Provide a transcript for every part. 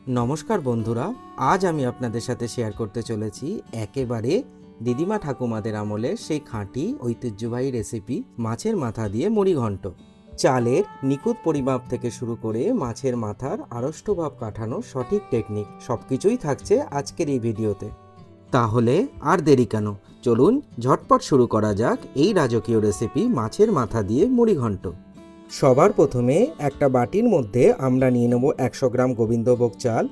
নমস্কার বন্ধুরা, আজ আমি আপনাদের সাথে শেয়ার করতে চলেছি একেবারে দিদিমা ঠাকুমাদের আমলে সেই খাঁটি ঐতিহ্যবাহী রেসিপি মাছের মাথা দিয়ে মুড়িঘণ্ট। চালের নিখুঁত পরিমাপ থেকে শুরু করে মাছের মাথার আড়ষ্টভাব কাটানোর সঠিক টেকনিক সবকিছুই থাকছে আজকের এই ভিডিওতে। তাহলে আর দেরি কেন, চলুন ঝটপট শুরু করা যাক এই রাজকীয় রেসিপি মাছের মাথা দিয়ে মুড়িঘণ্ট। সবার প্রথমে একটা বাটির মধ্যে আমরা নিয়ে নেব 100 গ্রাম গোবিন্দভোগ চাল।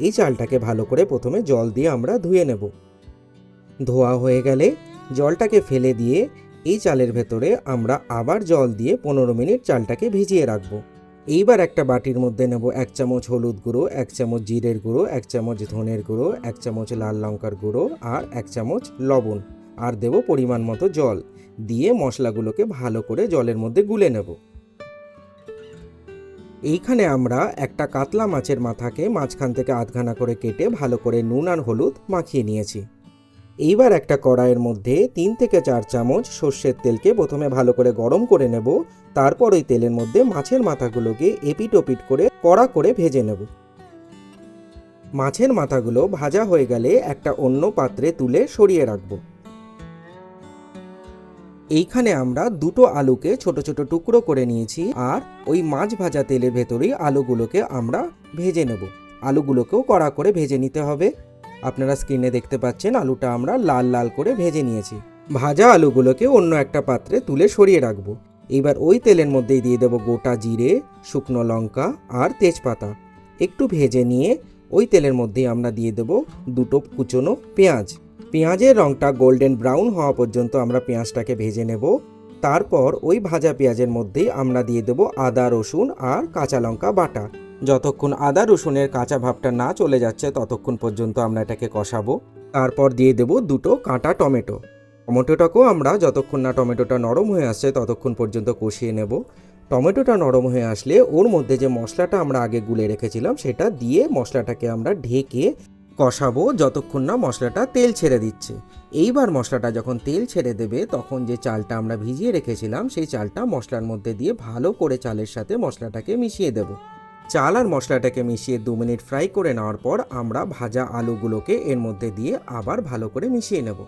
এই চালটাকে ভালো করে প্রথমে জল দিয়ে আমরা ধুয়ে নেব। ধোয়া হয়ে গেলে জলটাকে ফেলে দিয়ে এই চালের ভেতরে আমরা আবার জল দিয়ে 15 মিনিট চালটাকে ভিজিয়ে রাখবো। এইবার একটা বাটির মধ্যে নেব 1 চামচ হলুদ গুঁড়ো, 1 চামচ জিরের গুঁড়ো, 1 চামচ ধনের গুঁড়ো, 1 চামচ লাল লঙ্কার গুঁড়ো আর 1 চামচ লবণ, আর দেব পরিমাণ মতো জল। দিয়ে মশলাগুলোকে ভালো করে জলের মধ্যে গুলে নেব। এইখানে আমরা একটা কাতলা মাছের মাথাকে মাঝখান থেকে আধখানা করে কেটে ভালো করে নুন আর হলুদ মাখিয়ে নিয়েছি। এইবার একটা কড়াইয়ের মধ্যে 3 থেকে 4 চামচ সর্ষের তেলকে প্রথমে ভালো করে গরম করে নেব। তারপর ওই তেলের মধ্যে মাছের মাথাগুলোকে এপিট ওপিট করে কড়া করে ভেজে নেব। মাছের মাথাগুলো ভাজা হয়ে গেলে একটা অন্য পাত্রে তুলে সরিয়ে রাখবো। এইখানে আমরা দুটো আলুকে ছোট ছোট টুকরো করে নিয়েছি, আর ওই মাছ ভাজা তেলের ভেতরেই আলুগুলোকে আমরা ভেজে নেব। আলুগুলোকেও কড়া করে ভেজে নিতে হবে। আপনারা স্ক্রিনে দেখতে পাচ্ছেন আলুটা আমরা লাল লাল করে ভেজে নিয়েছি। ভাজা আলুগুলোকে অন্য একটা পাত্রে তুলে সরিয়ে রাখবো। এবার ওই তেলের মধ্যেই দিয়ে দেবো গোটা জিরে, শুকনো লঙ্কা আর তেজপাতা। একটু ভেজে নিয়ে ওই তেলের মধ্যেই আমরা দিয়ে দেবো দুটো কুচনো পেঁয়াজ। পেঁয়াজের রঙটা গোল্ডেন ব্রাউন হওয়া পর্যন্ত আমরা পেঁয়াজটাকে ভেজে নেব। তারপর ওই ভাজা পেঁয়াজের মধ্যেই আমরা দিয়ে দেব আদা, রসুন আর কাঁচা লঙ্কা বাটা। যতক্ষণ আদা রসুনের কাঁচা ভাবটা না চলে যাচ্ছে ততক্ষণ পর্যন্ত আমরা এটাকে কষাবো। তারপর দিয়ে দেব দুটো কাঁটা টমেটো। টমেটোটাকেও আমরা যতক্ষণ না টমেটোটা নরম হয়ে আসছে ততক্ষণ পর্যন্ত কষিয়ে নেব। টমেটোটা নরম হয়ে আসলে ওর মধ্যে যে মশলাটা আমরা আগে গুলে রেখেছিলাম সেটা দিয়ে মশলাটাকে আমরা ঢেকে কষাবো যতক্ষণ না মশলাটা তেল ছেড়ে দিচ্ছে। এইবার মশলাটা যখন তেল ছেড়ে দেবে তখন যে চালটা আমরা ভিজিয়ে রেখেছিলাম সেই চালটা মশলার মধ্যে দিয়ে ভালো করে চালের সাথে মশলাটাকে মিশিয়ে দেব। চাল আর মশলাটাকে মিশিয়ে 2 মিনিট ফ্রাই করে নেওয়ার পর আমরা ভাজা আলুগুলোকে এর মধ্যে দিয়ে আবার ভালো করে মিশিয়ে নেব।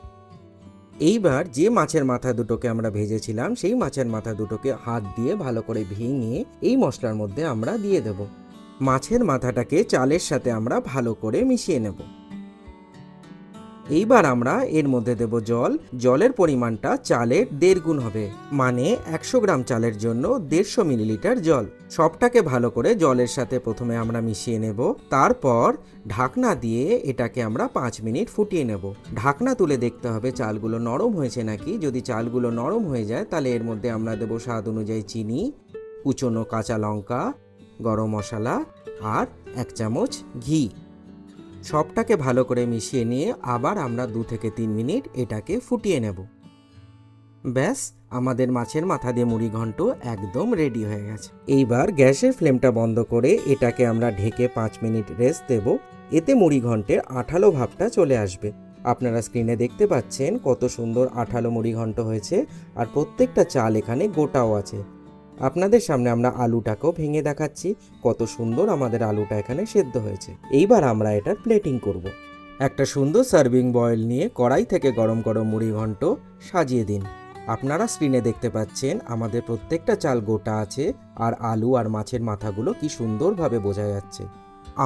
এইবার যে মাছের মাথা দুটোকে আমরা ভেজেছিলাম সেই মাছের মাথা দুটোকে হাত দিয়ে ভালো করে ভেঙে এই মশলার মধ্যে আমরা দিয়ে দেব। মাছের মাথাটাকে চালের সাথে আমরা ভালো করে মিশিয়ে নেব। এইবার আমরা এর মধ্যে দেব জল। জলের পরিমাণটা চালের 1.5 গুণ হবে, মানে 100 গ্রাম চালের জন্য 150 মিলিলিটার জল। সবটাকে ভালো করে জলের সাথে প্রথমে আমরা মিশিয়ে নেব। তারপর ঢাকনা দিয়ে এটাকে আমরা 5 মিনিট ফুটিয়ে নেব। ঢাকনা তুলে দেখতে হবে চালগুলো নরম হয়েছে নাকি। যদি চালগুলো নরম হয়ে যায় তাহলে এর মধ্যে আমরা দেব স্বাদ অনুযায়ী চিনি, কুচনো কাঁচা লঙ্কা, গরম মশলা আর 1 চামচ ঘি। সবটাকে ভালো করে মিশিয়ে নিয়ে আবার আমরা 2 থেকে 3 মিনিট এটাকে ফুটিয়ে নেব। ব্যাস, আমাদের মাছের মাথা দিয়ে মুড়িঘণ্ট একদম রেডি হয়ে গেছে। এইবার গ্যাসের ফ্লেমটা বন্ধ করে এটাকে আমরা ঢেকে 5 মিনিট রেস্ট দেব। এতে মুড়িঘণ্টের আঠালো ভাবটা চলে আসবে। আপনারা স্ক্রিনে দেখতে পাচ্ছেন কত সুন্দর আঠালো মুড়িঘণ্ট হয়েছে, আর প্রত্যেকটা চাল এখানে গোটাও আছে। আপনাদের সামনে আমরা আলুটাকেও ভেঙে দেখাচ্ছি কত সুন্দর আমাদের আলুটা এখানে সেদ্ধ হয়েছে। এইবার আমরা এটার প্লেটিং করব। একটা সুন্দর সার্ভিং বয়েল নিয়ে কড়াই থেকে গরম গরম মুড়িঘণ্ট সাজিয়ে দিন। আপনারা স্ক্রিনে দেখতে পাচ্ছেন আমাদের প্রত্যেকটা চাল গোটা আছে, আর আলু আর মাছের মাথাগুলো কি সুন্দরভাবে বোঝা যাচ্ছে।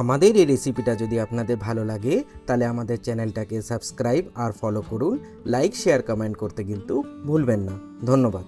আমাদের এই রেসিপিটা যদি আপনাদের ভালো লাগে তাহলে আমাদের চ্যানেলটাকে সাবস্ক্রাইব আর ফলো করুন। লাইক, শেয়ার, কমেন্ট করতে কিন্তু ভুলবেন না। ধন্যবাদ।